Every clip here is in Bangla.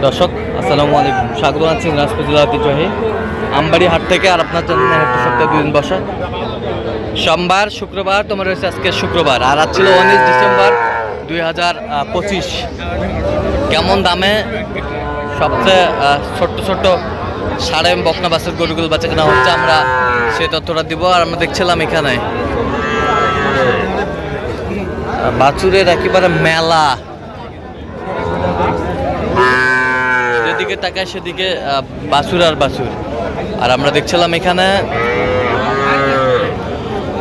দর্শক আসসালামু আলাইকুম, স্বাগত আছি দিনাজপুর জেলা ঐতিহ্যবাহী আমবাড়ি হাট থেকে। আর আপনার জন্য একটা সপ্তাহে 2 দিন বসা, সোমবার শুক্রবার। তোমার রয়েছে আজকে শুক্রবার, আর আজ ছিল 19 ডিসেম্বর 2025। কেমন দামে সবচেয়ে ছোট্ট ছোট্ট সাড়ে বকনা বাসের গরুগুলো বাচ্চা কেনা হচ্ছে, আমরা সেই তথ্যটা দিব। আর আমরা দেখছিলাম এখানে বাছুরের একেবারে মেলা, যেদিকে তাকায় সেদিকে বাছুর আর বাছুর। আর আমরা দেখছিলাম এখানে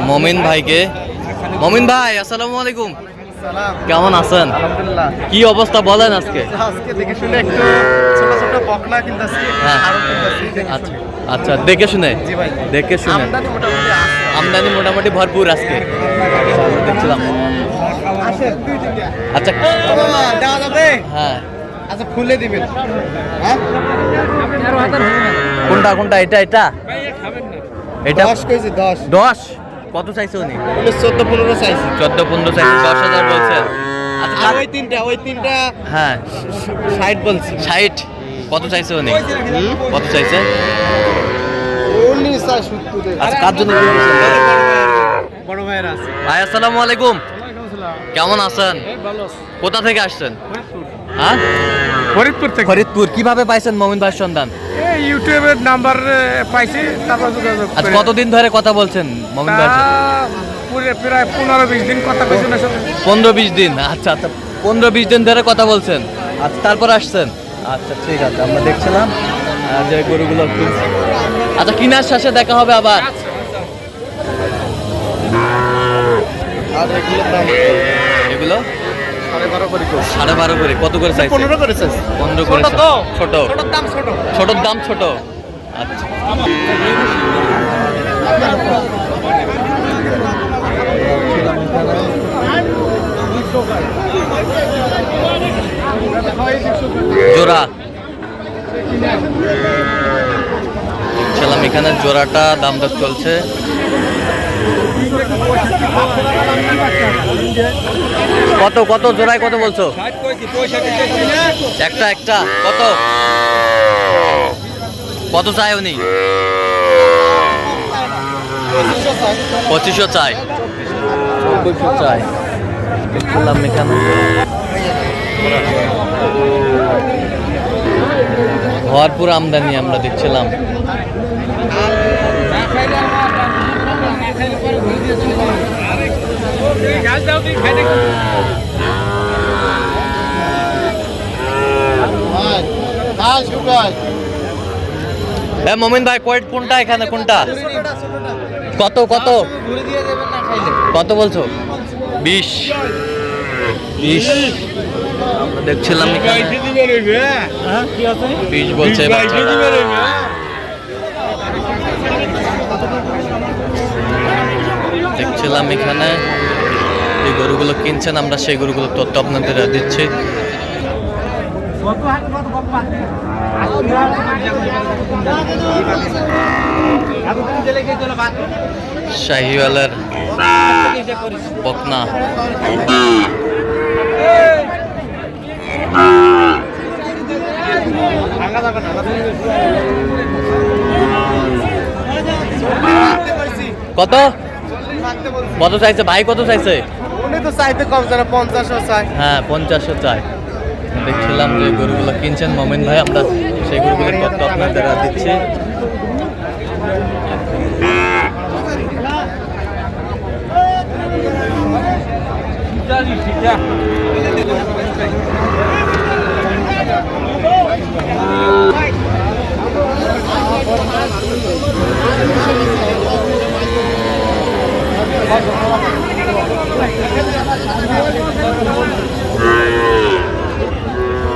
মমিন ভাইকে। মমিন ভাই আসসালামু আলাইকুম, কেমন আছেন? আলহামদুলিল্লাহ। কি অবস্থা বলেন আজকে? আজকে দেখে শুনে একটু ছোট ছোট বকনা কিনতেছি, হ্যাঁ। আরো কিনতেছি দেখে আচ্ছা শুনে। আচ্ছা, দেখে শুনে জি ভাই, দেখে শুনে আমদানি মোটামুটি আছে। আমদানি মোটামুটি ভরপুর আজকে। আমরা দেখছিলাম। আসেন। আচ্ছা মামা দেওয়া যাবে? হ্যাঁ, আচ্ছা খুলে দিবেন। হ্যাঁ, কোনটা কোনটা? এটা এটা এটা 10 কেজি 10 10 কত চাইছে উনি? 14-15 চাইছি। 14-15 চাইছে, 10,000 বলছে। আচ্ছা আর ওই তিনটা হ্যাঁ 60 বলছি। 60 কত চাইছে উনি? কত চাইছে? 19 চাই 70। আচ্ছা কার জন্য বিক্রি করছেন? বড় ভাইয়ের আছে। ভাই আসসালামু আলাইকুম, কেমন আছেন? কোথা থেকে আসছেন? হ্যাঁ, ফরিদপুর থেকে। ফরিদপুর। কিভাবে পাইছেন মমিন ভাইয়ের সন্ধান? এই ইউটিউবের নাম্বার পাইছি, তারপর যোগাযোগ আচ্ছা কতদিন ধরে কথা বলছেন মমিন ভাইয়ের সাথে? পুরো প্রায় 15-20 দিন কথা কইছি না সাথে। 15-20 দিন। আচ্ছা আচ্ছা, 15-20 দিন ধরে কথা বলছেন। আচ্ছা তারপর আসছেন। আচ্ছা ঠিক আছে, আমরা দেখছিলাম যে গরুগুলো কিনছে। আচ্ছা কিনার শেষে দেখা হবে আবার। আর এগুলোর দাম এগুলো 12.5 করে। 12.5 করে। কত করে চাইছে? 15 করেছে। 15 করে। ছোট তো? ছোট, ছোটর দাম ছোট। ছোটর দাম ছোট। আচ্ছা জোড়া দেখছিলাম এখানে, জোড়াটা দাম দর চলছে। কত কত জোড়ায় কত বলছো? একটা একটা কত কত চাই উনি? 2500 চাই, 2400 চাই। দেখছিলাম এখানে ভরপুর আমদানি আমরা দেখছিলাম। মমিন ভাই কোনটা এখানে কোনটা? কত কত কত বলছো? 20 দেখছিলাম এখানে 20 বলছে বাচ্চাটা। দেখছিলাম এখানে এই গরুগুলো কিনছেন, আমরা সেই গরুগুলো তথ্য আপনাদের দিচ্ছি। শাহিওয়ালের বকনা কত কত চাইছে ভাই? কত চাইছে? উনি তো চাইতে কম জানা, 50 চাই। হ্যাঁ 50 চাই। দেখছিলাম যে গরুগুলো কিনছেন মমিন ভাই, আমরা সেই গরুগুলোর তথ্য আপনাদের দিচ্ছি।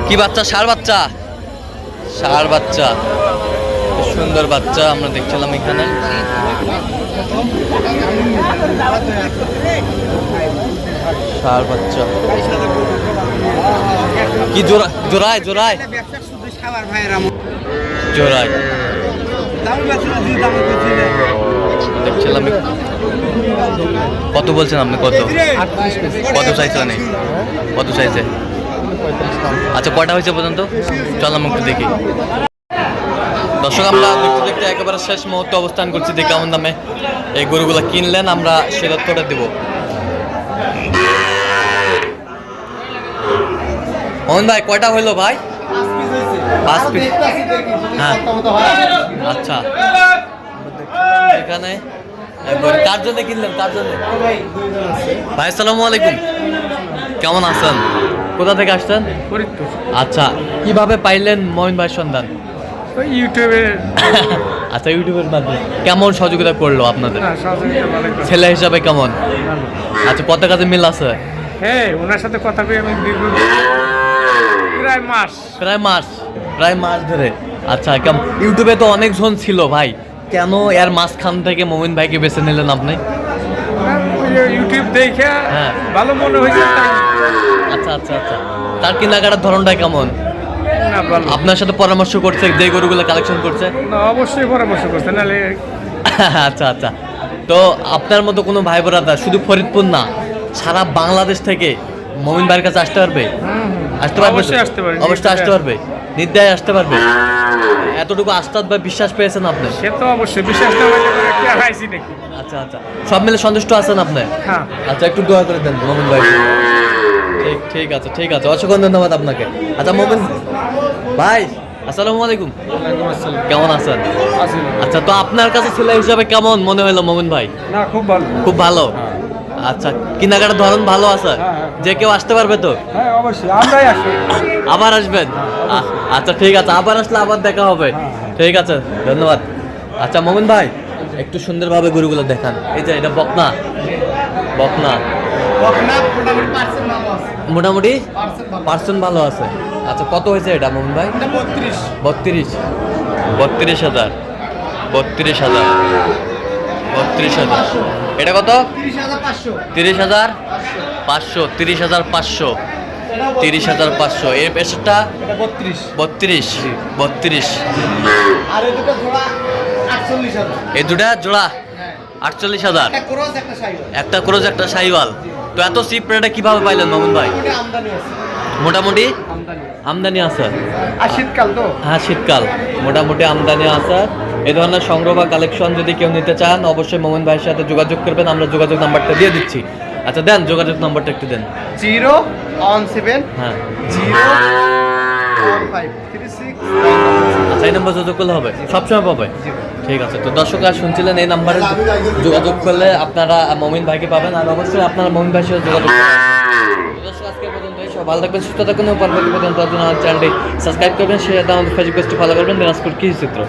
কি বাচ্চা? ষাঁড় বাচ্চা, ষাঁড় বাচ্চা, সুন্দর বাচ্চা আমরা দেখছিলাম এখানে। ষাঁড় বাচ্চা কি জোড়ায় জোড়ায় জোড়ায় দেখছিলাম। কত বলছেন আপনি? কত কত চাইছে? কত চাইছে? আচ্ছা, কয়টা হয়েছে পর্যন্ত? চল আমরা একটু দেখি। দর্শক, আমরা দেখতে দেখতে একেবারে শেষ মুহূর্তে অবস্থান করছি যে কেমন দামে এই গরুগুলো কিনলেন আমরা সেটা তোরে দেবো। মোহন ভাই, কয়টা হইলো ভাই? 5 পিস। হ্যাঁ, আচ্ছা। এখানে কার জন্য কিনলেন? কার জন্য ভাই? আসসালামু আলাইকুম, কেমন আছেন? কোথা থেকে আসছেন? ফরিদপুর। আচ্ছা, কিভাবে পাইলেন মহিন ভাই সন্ধান? ওই ইউটিউবে। আচ্ছা, ইউটিউবের মাধ্যমে কেমন সহযোগিতা করলো আপনাদের? হ্যাঁ, সহযোগিতা ভালো করে। ছেলে হিসাবে কেমন? ভালো। আচ্ছা, কত কাজে মিল আছে? হ্যাঁ, ওনার সাথে কথা কই আমি দীর্ঘ প্রায় মাস। প্রায় মাস ধরে। আচ্ছা, ইউটিউবে তো অনেকজন ছিল ভাই, কেন এর মাঝখান থেকে মোমিন ভাইকে বেছে নিলেন আপনি? ওই যে ইউটিউব দেখে হ্যাঁ। ভালো মনে হয়েছে তাই। আচ্ছা আচ্ছা আচ্ছা, তার কেনাকাটার ধরনটা কেমন? না, ভালো। আপনার সাথে পরামর্শ করছে যে গরুগুলো কালেকশন করছে? না, অবশ্যই পরামর্শ করছে, নাহলে আচ্ছা আচ্ছা, তো আপনার মতো কোনো ভাই বোরাদার শুধু ফরিদপুর না, সারা বাংলাদেশ থেকে মোমিন ভাইয়ের কাছে আসতে পারবে? আসতে পারবে? অবশ্যই আসতে পারবে। অবশ্যই আসতে পারবে, নির্দ্বিধায় আসতে পারবে। এতটুকু আস্থা বা বিশ্বাস পেয়েছেন আপনি? সে তো অবশ্যই বিশ্বাস না হলে কি আর আইছি নাকি। আচ্ছা আচ্ছা, সব মিলে সন্তুষ্ট আছেন আপনি? হ্যাঁ। আচ্ছা, একটু দোয়া করে দেন মোমিন ভাই। ঠিক ঠিক আছে, ঠিক আছে, অসংখ্য ধন্যবাদ আপনাকে। আচ্ছা মোমিন ভাই, আসসালামু আলাইকুম, কেমন আছেন? আচ্ছা, তো আপনার কাছে ছেলে হিসাবে কেমন মনে হলো মোমিন ভাই? না, খুব ভালো। খুব ভালো। আচ্ছা, কেনাকাটার ধরন ভালো আছে? যে কেউ আসতে পারবে তো? হ্যাঁ, অবশ্যই আমরাই আসি। আবার আসবেন? আচ্ছা, ঠিক আছে, আবার আসলে আবার দেখা হবে। ঠিক আছে, ধন্যবাদ। আচ্ছা মোমিন ভাই, একটু সুন্দরভাবে গরুগুলো দেখান। এই যে এটা বকনা, বকনা মোটামুটি পার্সেন্ট ভালো আছে। আচ্ছা, কত হয়েছে এটা মোমিন ভাই? 32 32,000 32,000 32,000। এটা কত? 30,500 30,500 30,500। এর পেছনটা 32 এই দুটা জোড়া 48,000। একটা ক্রোজ একটা শাহিওয়াল। তো এত চিপ রেটে কিভাবে পাইলেন মোমিন ভাই? মোটামুটি আমদানি আছে। আর শীতকাল তো। হ্যাঁ, শীতকাল, মোটামুটি আমদানি আছে। এই ধরনের সংগ্রহ বা কালেকশন যদি কেউ নিতে চান অবশ্যই মোমিন ভাইয়ের সাথে যোগাযোগ করবেন, আমরা যোগাযোগ নাম্বারটা দিয়ে দিচ্ছি। আচ্ছা, দেন যোগাযোগ নাম্বারটা একটু দেন। 017 হ্যাঁ, 01536। আচ্ছা, এই নাম্বার যোগাযোগ করলে হবে, সবসময় পাবে? ঠিক আছে, তো দর্শকরা শুনছিলেন, এই নাম্বারে যোগাযোগ করলে আপনারা মোমিন ভাইকে পাবেন, আর অবশ্যই আপনারা মোমিন ভাইয়ের সাথে যোগাযোগ করবেন। দর্শক, আজকে পর্যন্ত সব ভালো থাকবেন, সুস্থ থাকবেন এবং পরবর্তী পর্যন্ত আপনার চ্যানেলটি সাবস্ক্রাইব করবেন, সেটা আমাদের ফেসবুক পেজটি ফলো করবেন, দিনাজপুর কৃষি চিত্র।